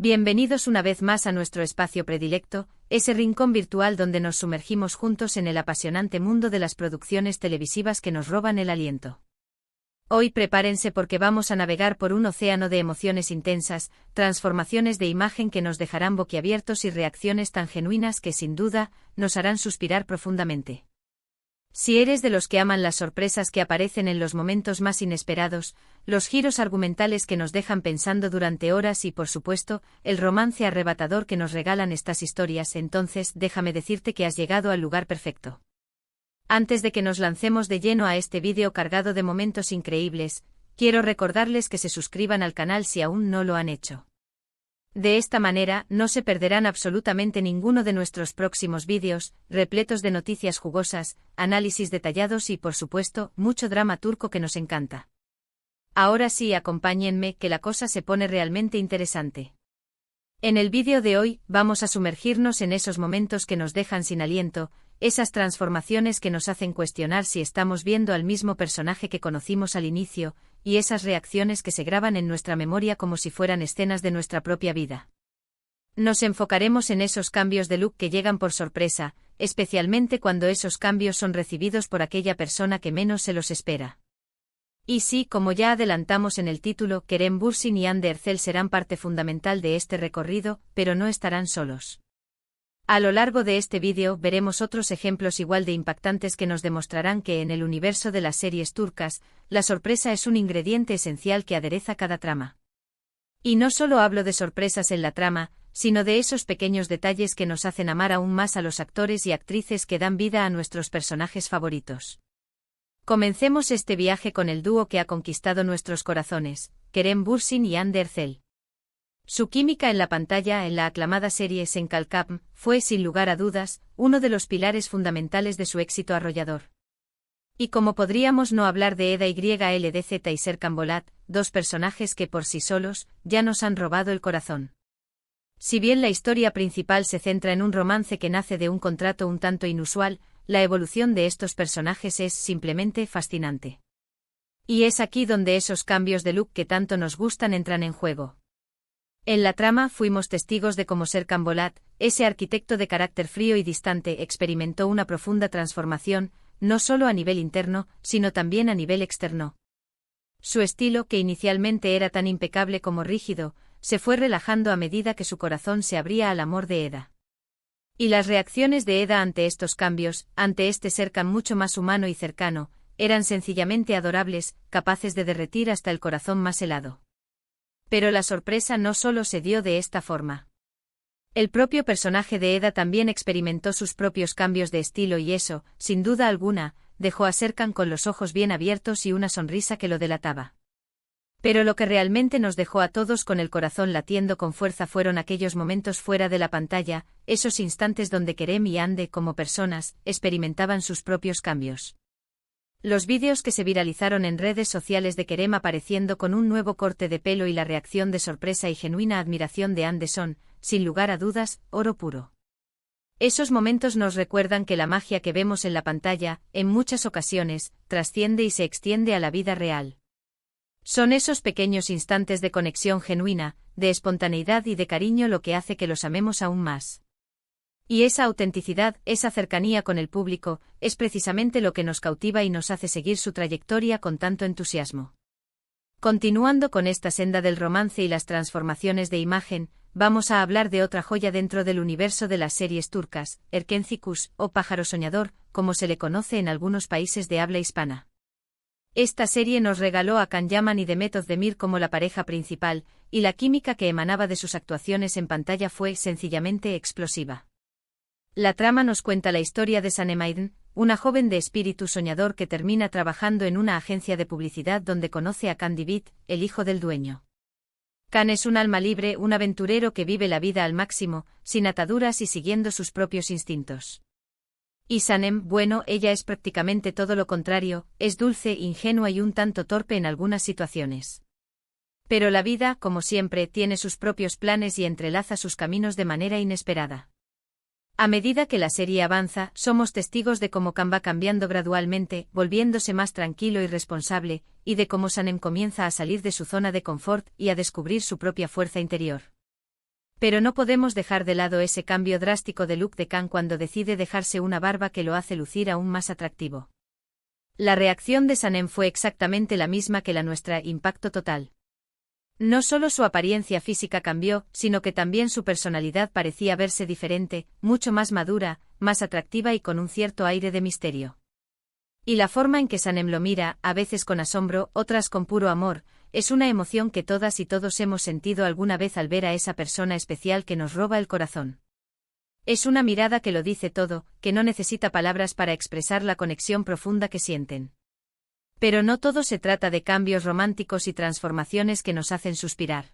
Bienvenidos una vez más a nuestro espacio predilecto, ese rincón virtual donde nos sumergimos juntos en el apasionante mundo de las producciones televisivas que nos roban el aliento. Hoy prepárense porque vamos a navegar por un océano de emociones intensas, transformaciones de imagen que nos dejarán boquiabiertos y reacciones tan genuinas que sin duda nos harán suspirar profundamente. Si eres de los que aman las sorpresas que aparecen en los momentos más inesperados, los giros argumentales que nos dejan pensando durante horas y, por supuesto, el romance arrebatador que nos regalan estas historias, entonces déjame decirte que has llegado al lugar perfecto. Antes de que nos lancemos de lleno a este vídeo cargado de momentos increíbles, quiero recordarles que se suscriban al canal si aún no lo han hecho. De esta manera, no se perderán absolutamente ninguno de nuestros próximos vídeos, repletos de noticias jugosas, análisis detallados y, por supuesto, mucho drama turco que nos encanta. Ahora sí, acompáñenme, que la cosa se pone realmente interesante. En el vídeo de hoy, vamos a sumergirnos en esos momentos que nos dejan sin aliento, esas transformaciones que nos hacen cuestionar si estamos viendo al mismo personaje que conocimos al inicio, y esas reacciones que se graban en nuestra memoria como si fueran escenas de nuestra propia vida. Nos enfocaremos en esos cambios de look que llegan por sorpresa, especialmente cuando esos cambios son recibidos por aquella persona que menos se los espera. Y sí, como ya adelantamos en el título, Kerem Bürsin y Hande Erçel serán parte fundamental de este recorrido, pero no estarán solos. A lo largo de este vídeo veremos otros ejemplos igual de impactantes que nos demostrarán que en el universo de las series turcas, la sorpresa es un ingrediente esencial que adereza cada trama. Y no solo hablo de sorpresas en la trama, sino de esos pequeños detalles que nos hacen amar aún más a los actores y actrices que dan vida a nuestros personajes favoritos. Comencemos este viaje con el dúo que ha conquistado nuestros corazones, Kerem Bürsin y Hande Erçel. Su química en la pantalla en la aclamada serie Sen Kalkapm fue, sin lugar a dudas, uno de los pilares fundamentales de su éxito arrollador. Y como podríamos no hablar de Eda YLDZ y Serkan Bolat, dos personajes que por sí solos ya nos han robado el corazón. Si bien la historia principal se centra en un romance que nace de un contrato un tanto inusual, la evolución de estos personajes es simplemente fascinante. Y es aquí donde esos cambios de look que tanto nos gustan entran en juego. En la trama fuimos testigos de cómo Serkan Bolat, ese arquitecto de carácter frío y distante, experimentó una profunda transformación, no solo a nivel interno, sino también a nivel externo. Su estilo, que inicialmente era tan impecable como rígido, se fue relajando a medida que su corazón se abría al amor de Eda. Y las reacciones de Eda ante estos cambios, ante este Serkan mucho más humano y cercano, eran sencillamente adorables, capaces de derretir hasta el corazón más helado. Pero la sorpresa no solo se dio de esta forma. El propio personaje de Eda también experimentó sus propios cambios de estilo y eso, sin duda alguna, dejó a Serkan con los ojos bien abiertos y una sonrisa que lo delataba. Pero lo que realmente nos dejó a todos con el corazón latiendo con fuerza fueron aquellos momentos fuera de la pantalla, esos instantes donde Kerem y Hande, como personas, experimentaban sus propios cambios. Los vídeos que se viralizaron en redes sociales de Kerem apareciendo con un nuevo corte de pelo y la reacción de sorpresa y genuina admiración de Hande son, sin lugar a dudas, oro puro. Esos momentos nos recuerdan que la magia que vemos en la pantalla, en muchas ocasiones, trasciende y se extiende a la vida real. Son esos pequeños instantes de conexión genuina, de espontaneidad y de cariño lo que hace que los amemos aún más. Y esa autenticidad, esa cercanía con el público, es precisamente lo que nos cautiva y nos hace seguir su trayectoria con tanto entusiasmo. Continuando con esta senda del romance y las transformaciones de imagen, vamos a hablar de otra joya dentro del universo de las series turcas, Erkenci Kuş, o Pájaro Soñador, como se le conoce en algunos países de habla hispana. Esta serie nos regaló a Can Yaman y Demet Özdemir como la pareja principal, y la química que emanaba de sus actuaciones en pantalla fue sencillamente explosiva. La trama nos cuenta la historia de Sanem Aydın, una joven de espíritu soñador que termina trabajando en una agencia de publicidad donde conoce a Can Divit, el hijo del dueño. Can es un alma libre, un aventurero que vive la vida al máximo, sin ataduras y siguiendo sus propios instintos. Y Sanem, bueno, ella es prácticamente todo lo contrario, es dulce, ingenua y un tanto torpe en algunas situaciones. Pero la vida, como siempre, tiene sus propios planes y entrelaza sus caminos de manera inesperada. A medida que la serie avanza, somos testigos de cómo Can va cambiando gradualmente, volviéndose más tranquilo y responsable, y de cómo Sanem comienza a salir de su zona de confort y a descubrir su propia fuerza interior. Pero no podemos dejar de lado ese cambio drástico de look de Kang cuando decide dejarse una barba que lo hace lucir aún más atractivo. La reacción de Sanem fue exactamente la misma que la nuestra: impacto total. No solo su apariencia física cambió, sino que también su personalidad parecía verse diferente, mucho más madura, más atractiva y con un cierto aire de misterio. Y la forma en que Sanem lo mira, a veces con asombro, otras con puro amor, es una emoción que todas y todos hemos sentido alguna vez al ver a esa persona especial que nos roba el corazón. Es una mirada que lo dice todo, que no necesita palabras para expresar la conexión profunda que sienten. Pero no todo se trata de cambios románticos y transformaciones que nos hacen suspirar.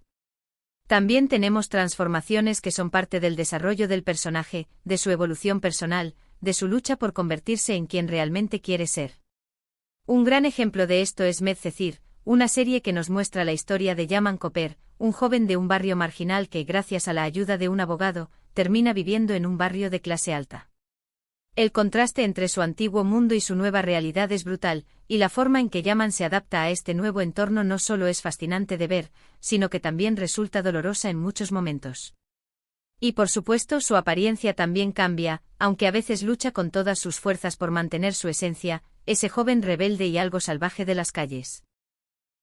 También tenemos transformaciones que son parte del desarrollo del personaje, de su evolución personal, de su lucha por convertirse en quien realmente quiere ser. Un gran ejemplo de esto es Medcezir, una serie que nos muestra la historia de Yaman Koper, un joven de un barrio marginal que, gracias a la ayuda de un abogado, termina viviendo en un barrio de clase alta. El contraste entre su antiguo mundo y su nueva realidad es brutal, y la forma en que Yaman se adapta a este nuevo entorno no solo es fascinante de ver, sino que también resulta dolorosa en muchos momentos. Y por supuesto su apariencia también cambia, aunque a veces lucha con todas sus fuerzas por mantener su esencia, ese joven rebelde y algo salvaje de las calles.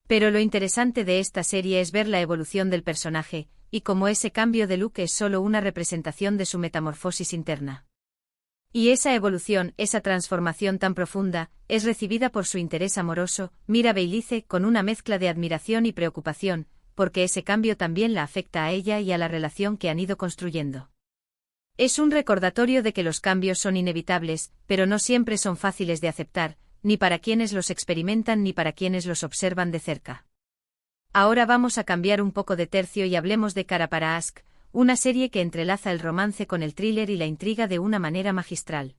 Pero lo interesante de esta serie es ver la evolución del personaje, y cómo ese cambio de look es solo una representación de su metamorfosis interna. Y esa evolución, esa transformación tan profunda, es recibida por su interés amoroso, Mira Beilice, con una mezcla de admiración y preocupación, porque ese cambio también la afecta a ella y a la relación que han ido construyendo. Es un recordatorio de que los cambios son inevitables, pero no siempre son fáciles de aceptar, ni para quienes los experimentan ni para quienes los observan de cerca. Ahora vamos a cambiar un poco de tercio y hablemos de Cara para Ask, una serie que entrelaza el romance con el thriller y la intriga de una manera magistral.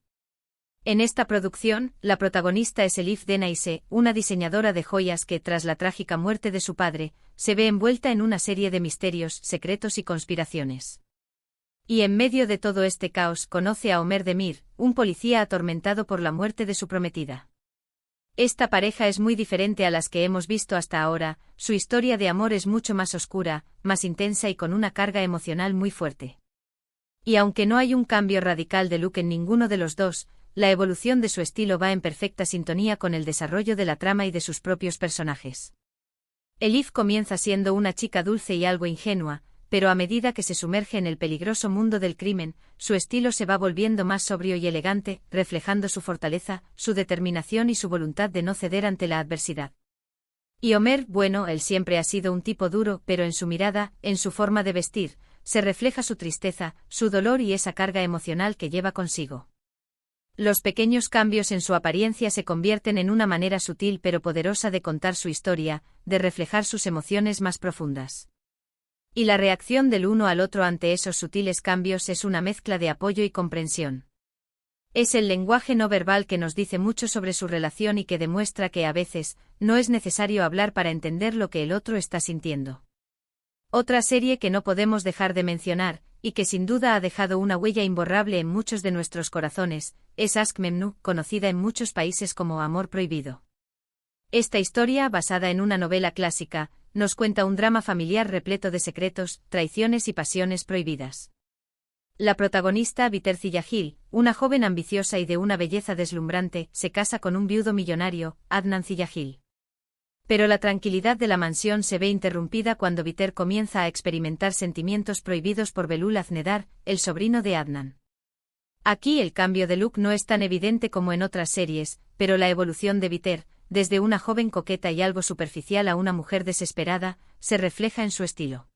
En esta producción, la protagonista es Elif Denaise, una diseñadora de joyas que, tras la trágica muerte de su padre, se ve envuelta en una serie de misterios, secretos y conspiraciones. Y en medio de todo este caos conoce a Omer Demir, un policía atormentado por la muerte de su prometida. Esta pareja es muy diferente a las que hemos visto hasta ahora, su historia de amor es mucho más oscura, más intensa y con una carga emocional muy fuerte. Y aunque no hay un cambio radical de look en ninguno de los dos, la evolución de su estilo va en perfecta sintonía con el desarrollo de la trama y de sus propios personajes. Elif comienza siendo una chica dulce y algo ingenua, pero a medida que se sumerge en el peligroso mundo del crimen, su estilo se va volviendo más sobrio y elegante, reflejando su fortaleza, su determinación y su voluntad de no ceder ante la adversidad. Y Omer, bueno, él siempre ha sido un tipo duro, pero en su mirada, en su forma de vestir, se refleja su tristeza, su dolor y esa carga emocional que lleva consigo. Los pequeños cambios en su apariencia se convierten en una manera sutil pero poderosa de contar su historia, de reflejar sus emociones más profundas. Y la reacción del uno al otro ante esos sutiles cambios es una mezcla de apoyo y comprensión. Es el lenguaje no verbal que nos dice mucho sobre su relación y que demuestra que a veces, no es necesario hablar para entender lo que el otro está sintiendo. Otra serie que no podemos dejar de mencionar, y que sin duda ha dejado una huella imborrable en muchos de nuestros corazones, es Ask Memnu, conocida en muchos países como Amor Prohibido. Esta historia, basada en una novela clásica, nos cuenta un drama familiar repleto de secretos, traiciones y pasiones prohibidas. La protagonista, Biter Ziyagil, una joven ambiciosa y de una belleza deslumbrante, se casa con un viudo millonario, Adnan Ziyagil. Pero la tranquilidad de la mansión se ve interrumpida cuando Biter comienza a experimentar sentimientos prohibidos por Belul Aznedar, el sobrino de Adnan. Aquí el cambio de look no es tan evidente como en otras series, pero la evolución de Biter, desde una joven coqueta y algo superficial a una mujer desesperada, se refleja en su estilo.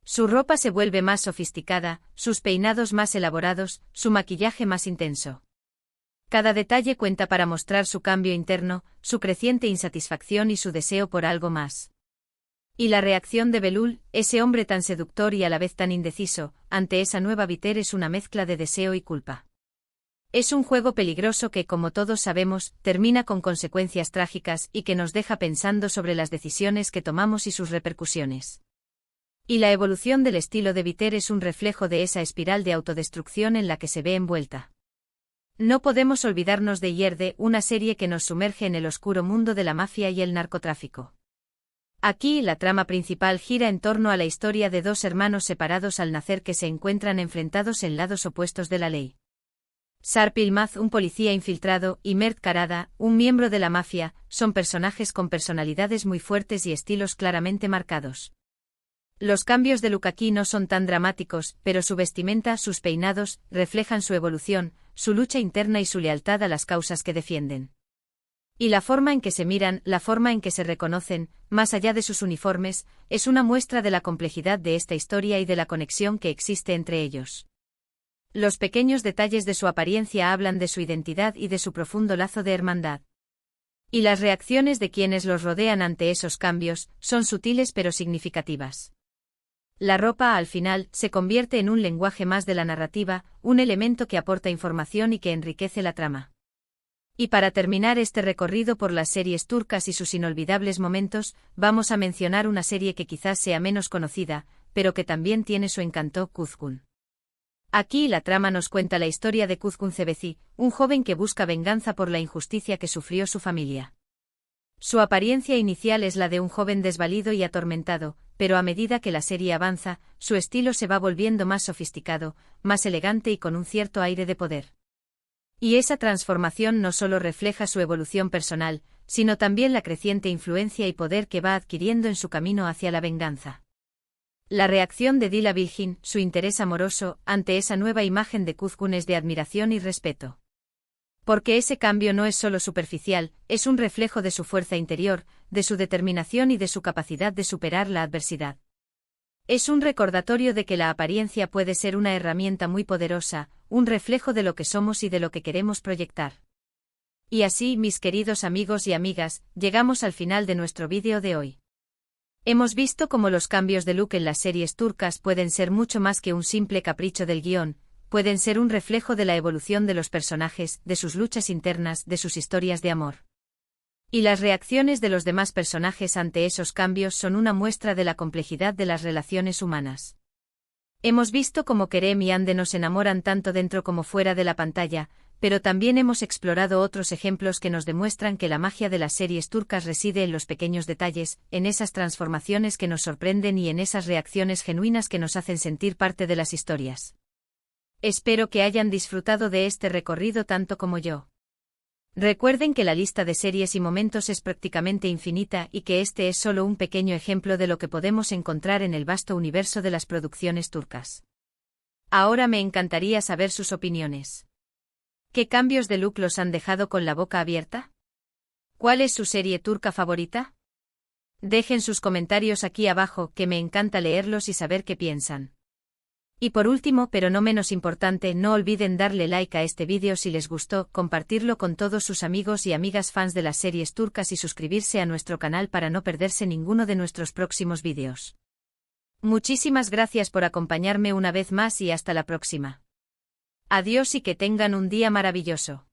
Su ropa se vuelve más sofisticada, sus peinados más elaborados, su maquillaje más intenso. Cada detalle cuenta para mostrar su cambio interno, su creciente insatisfacción y su deseo por algo más. Y la reacción de Belul, ese hombre tan seductor y a la vez tan indeciso, ante esa nueva Biter es una mezcla de deseo y culpa. Es un juego peligroso que, como todos sabemos, termina con consecuencias trágicas y que nos deja pensando sobre las decisiones que tomamos y sus repercusiones. Y la evolución del estilo de Biter es un reflejo de esa espiral de autodestrucción en la que se ve envuelta. No podemos olvidarnos de Yerde, una serie que nos sumerge en el oscuro mundo de la mafia y el narcotráfico. Aquí, la trama principal gira en torno a la historia de dos hermanos separados al nacer que se encuentran enfrentados en lados opuestos de la ley. Sharp Yılmaz, un policía infiltrado, y Mert Karada, un miembro de la mafia, son personajes con personalidades muy fuertes y estilos claramente marcados. Los cambios de look aquí no son tan dramáticos, pero su vestimenta, sus peinados, reflejan su evolución, su lucha interna y su lealtad a las causas que defienden. Y la forma en que se miran, la forma en que se reconocen, más allá de sus uniformes, es una muestra de la complejidad de esta historia y de la conexión que existe entre ellos. Los pequeños detalles de su apariencia hablan de su identidad y de su profundo lazo de hermandad. Y las reacciones de quienes los rodean ante esos cambios son sutiles pero significativas. La ropa, al final, se convierte en un lenguaje más de la narrativa, un elemento que aporta información y que enriquece la trama. Y para terminar este recorrido por las series turcas y sus inolvidables momentos, vamos a mencionar una serie que quizás sea menos conocida, pero que también tiene su encanto: Kuzgun. Aquí la trama nos cuenta la historia de Kuzgun Cebeci, un joven que busca venganza por la injusticia que sufrió su familia. Su apariencia inicial es la de un joven desvalido y atormentado, pero a medida que la serie avanza, su estilo se va volviendo más sofisticado, más elegante y con un cierto aire de poder. Y esa transformación no solo refleja su evolución personal, sino también la creciente influencia y poder que va adquiriendo en su camino hacia la venganza. La reacción de Dila Bilgin, su interés amoroso, ante esa nueva imagen de Kuzgun es de admiración y respeto. Porque ese cambio no es solo superficial, es un reflejo de su fuerza interior, de su determinación y de su capacidad de superar la adversidad. Es un recordatorio de que la apariencia puede ser una herramienta muy poderosa, un reflejo de lo que somos y de lo que queremos proyectar. Y así, mis queridos amigos y amigas, llegamos al final de nuestro vídeo de hoy. Hemos visto cómo los cambios de look en las series turcas pueden ser mucho más que un simple capricho del guión, pueden ser un reflejo de la evolución de los personajes, de sus luchas internas, de sus historias de amor. Y las reacciones de los demás personajes ante esos cambios son una muestra de la complejidad de las relaciones humanas. Hemos visto cómo Kerem y Hande nos enamoran tanto dentro como fuera de la pantalla, pero también hemos explorado otros ejemplos que nos demuestran que la magia de las series turcas reside en los pequeños detalles, en esas transformaciones que nos sorprenden y en esas reacciones genuinas que nos hacen sentir parte de las historias. Espero que hayan disfrutado de este recorrido tanto como yo. Recuerden que la lista de series y momentos es prácticamente infinita y que este es solo un pequeño ejemplo de lo que podemos encontrar en el vasto universo de las producciones turcas. Ahora me encantaría saber sus opiniones. ¿Qué cambios de look los han dejado con la boca abierta? ¿Cuál es su serie turca favorita? Dejen sus comentarios aquí abajo, que me encanta leerlos y saber qué piensan. Y por último, pero no menos importante, no olviden darle like a este vídeo si les gustó, compartirlo con todos sus amigos y amigas fans de las series turcas y suscribirse a nuestro canal para no perderse ninguno de nuestros próximos vídeos. Muchísimas gracias por acompañarme una vez más y hasta la próxima. Adiós y que tengan un día maravilloso.